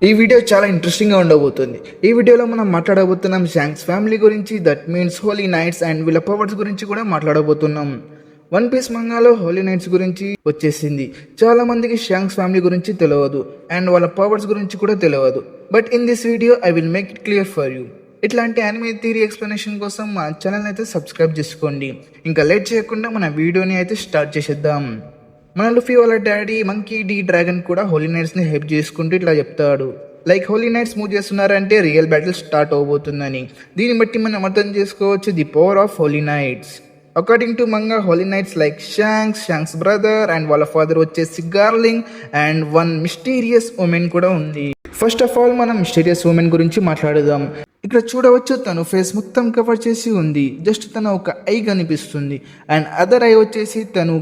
ఈ వీడియో చాలా ఇంట్రెస్టింగ్గా ఉండబోతుంది. ఈ వీడియోలో మనం మాట్లాడబోతున్నాం షాంక్స్ ఫ్యామిలీ గురించి, that means holy knights and వీళ్ళ పవర్స్ గురించి కూడా మాట్లాడబోతున్నాం. వన్ పీస్ మంగాలో హోలీ నైట్స్ గురించి వచ్చేసింది. చాలా మందికి షాంక్స్ ఫ్యామిలీ గురించి తెలియదు అండ్ వాళ్ళ పవర్స్ గురించి కూడా తెలియదు. But in this video I will make it clear for you. ఇట్లాంటి యానిమే థియరీ ఎక్స్ప్లెనేషన్ కోసం మా ఛానల్ అయితే సబ్స్క్రైబ్ చేసుకోండి. ఇంకా లేట్ చేయకుండా మన వీడియోని అయితే స్టార్ట్ చేసేద్దాం. మన లుఫీ వాళ్ళ డాడీ మంకీ డి డ్రాగన్ కూడా హోలీ నైట్స్ని హెల్ప్ చేసుకుంటూ ఇట్లా చెప్తాడు, లైక్ హోలీ నైట్స్ మూవ్ చేస్తున్నారంటే రియల్ బ్యాటిల్ స్టార్ట్ అవబోతుందని. దీన్ని బట్టి మనం అర్థం చేసుకోవచ్చు the power of holy knights. According to manga, holy knights like Shanks brother and వాళ్ళ ఫాదర్ వచ్చేసి Garling and one mysterious women కూడా ఉంది. ఫస్ట్ ఆఫ్ ఆల్ మనం మిస్టీరియస్ ఉమెన్ గురించి మాట్లాడదాం. ఇక్కడ చూడవచ్చు తను ఫేస్ మొత్తం కవర్ చేసి ఉంది, జస్ట్ తన ఒక ఐ కనిపిస్తుంది అండ్ అదర్ ఐ వచ్చేసి తను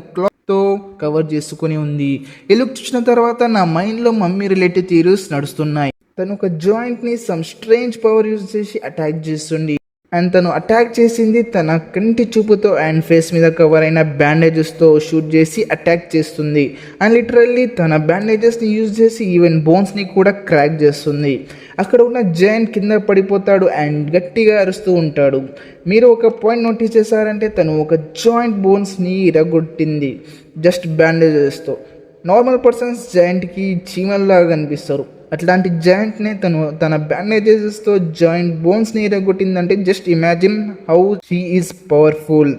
తో కవర్ చేసుకుని ఉంది. ఈ లుక్ చూసిన తర్వాత నా మైండ్లో మమ్మీ రిలేటెడ్ థియరీస్ నడుస్తున్నాయి. తను ఒక జాయింట్ని సమ్ స్ట్రేంజ్ పవర్ యూజ్ చేసి అటాక్ చేస్తుంది అండ్ తను అటాక్ చేసింది తన కంటి చూపుతో అండ్ ఫేస్ మీద కవర్ అయిన బ్యాండేజెస్తో షూట్ చేసి అటాక్ చేస్తుంది అండ్ లిటరల్లీ తన బ్యాండేజెస్ని యూజ్ చేసి ఈవెన్ బోన్స్ని కూడా క్రాక్ చేస్తుంది. అక్కడ ఉన్న జాయింట్ కింద పడిపోతాడు అండ్ గట్టిగా అరుస్తూ ఉంటాడు. మీరు ఒక పాయింట్ నోటీస్ చేశారంటే తను ఒక జాయింట్ బోన్స్ని ఇరగొట్టింది జస్ట్ బ్యాండేజెస్తో. నార్మల్ పర్సన్స్ జాయింట్కి చీమల్లాగా కనిపిస్తారు, అట్లాంటి జాయింట్నే తన బ్యాండేజెస్తో జాయింట్ బోన్స్ని ఇరగొట్టిందంటే just imagine how she is powerful.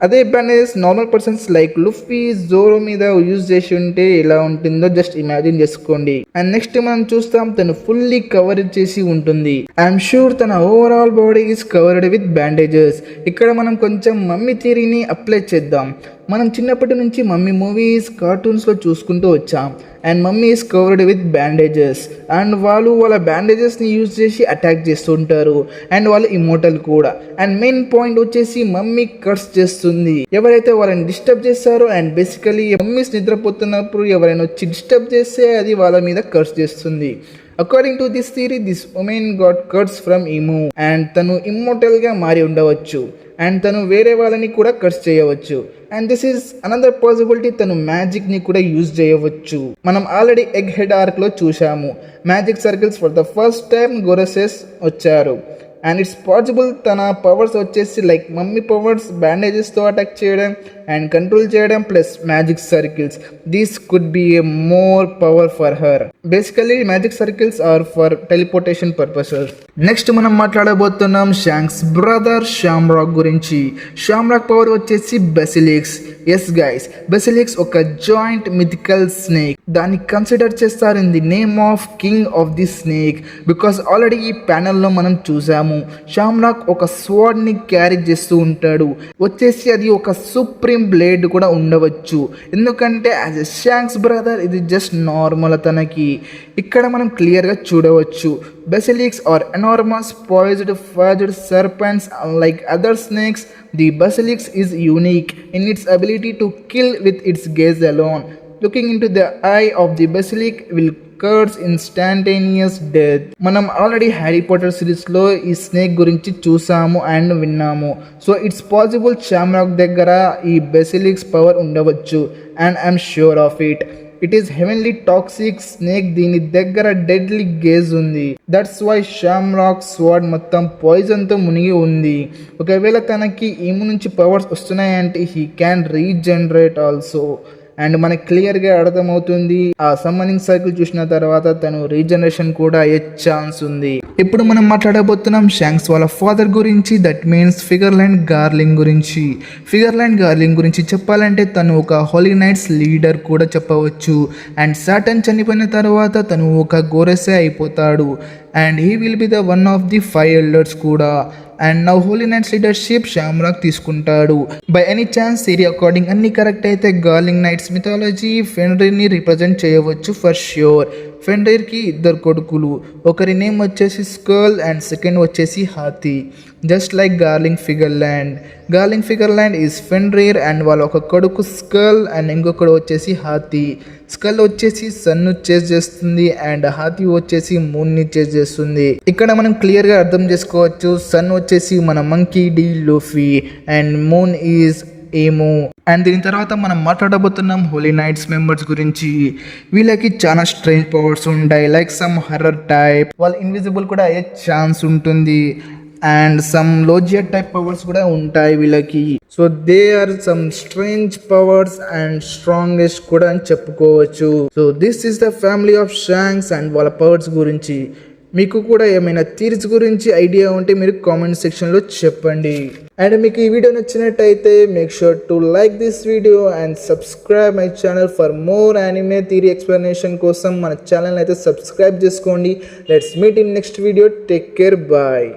అదే bandages normal persons like Luffy, Zoro మీద యూజ్ చేసి ఉంటే ఎలా ఉంటుందో జస్ట్ ఇమాజిన్ చేసుకోండి. అండ్ నెక్స్ట్ మనం చూస్తాం తను ఫుల్లీ కవర్ చేసి ఉంటుంది. ఐఎమ్ షూర్ తన overall body is covered with bandages. ఇక్కడ మనం కొంచెం మమ్మీ థియరీని అప్లై చేద్దాం. మనం చిన్నప్పటి నుంచి మమ్మీ మూవీస్, కార్టూన్స్లో చూసుకుంటూ వచ్చాం and mummy is covered with bandages and వాళ్ళు వాళ్ళ బ్యాండేజెస్ని యూజ్ చేసి అటాక్ చేస్తుంటారు అండ్ వాళ్ళు ఇమోటల్ కూడా. అండ్ మెయిన్ పాయింట్ వచ్చేసి మమ్మీ కట్స్ చేస్తుంది ఎవరైతే వాళ్ళని డిస్టర్బ్ చేస్తారో. అండ్ బేసికలీ మమ్మీస్ నిద్రపోతున్నప్పుడు ఎవరైనా వచ్చి డిస్టర్బ్ చేస్తే అది వాళ్ళ మీద కట్స్ చేస్తుంది. According to this theory, this woman got cuts from Imu and తను ఇమ్మోటల్గా మారి ఉండవచ్చు అండ్ తను వేరే వాళ్ళని కూడా కట్స్ చేయవచ్చు. And this is another possibility, తను మ్యాజిక్ని కూడా యూజ్ చేయవచ్చు. మనం ఆల్రెడీ ఎగ్ హెడ్ ఆర్క్లో చూసాము, magic circles for the first time Gorosei వచ్చారు. అండ్ ఇట్స్ పాసిబుల్ తన పవర్స్ వచ్చేసి లైక్ మమ్మీ పవర్స్ బ్యాండేజెస్తో అటాక్ చేయడం అండ్ కంట్రోల్ చేయడం plus magic circles. These could be a more power for her. Basically magic circles are for teleportation purposes. Next మనం మాట్లాడబోతున్నాం shanks brother Shamrock గురించి. Shamrock power వచ్చేసి బెసిలిక్స్. Yes guys, బెసిలిక్స్ ఒక joint mythical snake. దాన్ని consider చేస్తారు in the name of king of the snake because already ఈ ప్యానెల్లో మనం చూసాము షామ్రాక్ ఒక స్వార్డ్ని క్యారీ చేస్తూ ఉంటాడు. వచ్చేసి అది ఒక సుప్రీం బ్లేడ్ కూడా ఉండవచ్చు, ఎందుకంటే యాజ్ ఎ షాంక్స్ బ్రదర్ ఇది జస్ట్ నార్మల్ తనకి. ఇక్కడ మనం క్లియర్గా చూడవచ్చు basilisks are enormous poisoned fanged serpents. Unlike other snakes, the basilisks is unique in its ability to kill with its gaze alone. Looking into the eye of the basilisk will curse instantaneous death. మనం already Harry Potter సిరీస్లో ఈ snake గురించి చూసాము and విన్నాము. So it's possible Shamrock దగ్గర ఈ బెసిలిక్స్ power ఉండవచ్చు and I'm sure of it. It is heavenly toxic snake, దీని దగ్గర డెడ్లీ గేజ్ ఉంది. దట్స్ వై షామ్రాక్ స్వార్డ్ మొత్తం పాయిజన్తో మునిగి ఉంది. ఒకవేళ తనకి ఈమె నుంచి పవర్స్ వస్తున్నాయంటే he can regenerate also. And మనకి క్లియర్గా అర్థమవుతుంది ఆ సమ్మనింగ్ సర్కిల్ చూసిన తర్వాత తను రీజనరేషన్ కూడా అయ్యే ఛాన్స్ ఉంది. ఇప్పుడు మనం మాట్లాడబోతున్నాం షాంక్స్ వాళ్ళ ఫాదర్ గురించి, దట్ మీన్స్ ఫిగర్ల్యాండ్ గార్లింగ్ గురించి. ఫిగర్ల్యాండ్ గార్లింగ్ గురించి చెప్పాలంటే తను ఒక హోలీ నైట్స్ లీడర్ కూడా చెప్పవచ్చు. అండ్ సాటన్ చనిపోయిన తర్వాత తను ఒక గోరెసే అయిపోతాడు and he will be the one of the 5 elders కూడా. And now holy knights leadership Shamrock తీసుకుంటాడు. By any chance theory according అన్ని కరెక్ట్ అయితే గార్లింగ్ నైట్స్ మిథాలజీ ఫెన్రిర్ని రిప్రజెంట్ చేయవచ్చు ఫర్ ష్యూర్. ఫెన్రిర్కి 2 కొడుకులు, ఒకరి నేమ్ వచ్చేసి స్కల్ అండ్ సెకండ్ వచ్చేసి Hati, just like Garling Figarland. Garling Figarland is Fenrir and వాళ్ళ ఒక కొడుకు స్కల్ అండ్ ఇంకొకడు వచ్చేసి హాతీ. స్కల్ వచ్చేసి సన్ను చేజ్ చేస్తుంది అండ్ హాతీ వచ్చేసి మూన్ని చేజ్ చేస్తుంది. ఇక్కడ మనం క్లియర్గా అర్థం చేసుకోవచ్చు, సన్ వచ్చేసి మన Monkey D Luffy and moon is ఏమో. అండ్ దీని తర్వాత మనం మాట్లాడబోతున్నాం హోలీ నైట్స్ మెంబర్స్ గురించి. వీళ్ళకి చాలా స్ట్రేంజ్ పవర్స్ ఉంటాయి, లైక్ సమ్ హర్రర్ టైప్, వాళ్ళు ఇన్విజిబుల్ కూడా అయ్యే ఛాన్స్ ఉంటుంది. And some Logia type powers కూడా ఉంటాయి వీళ్ళకి. So they are some strange powers and strongest కూడా అని చెప్పుకోవచ్చు. So this is the family of Shanks and వాళ్ళ పవర్స్ గురించి. మీకు కూడా ఏమైనా థియరీస్ గురించి ఐడియా ఉంటే మీరు కామెంట్ సెక్షన్లో చెప్పండి. అండ్ మీకు ఈ వీడియో నచ్చినట్టయితే make sure to like this video and subscribe my channel for more anime theory explanation కోసం మన ఛానల్ అయితే సబ్స్క్రైబ్ చేసుకోండి. Let's meet in next video. Take care, bye.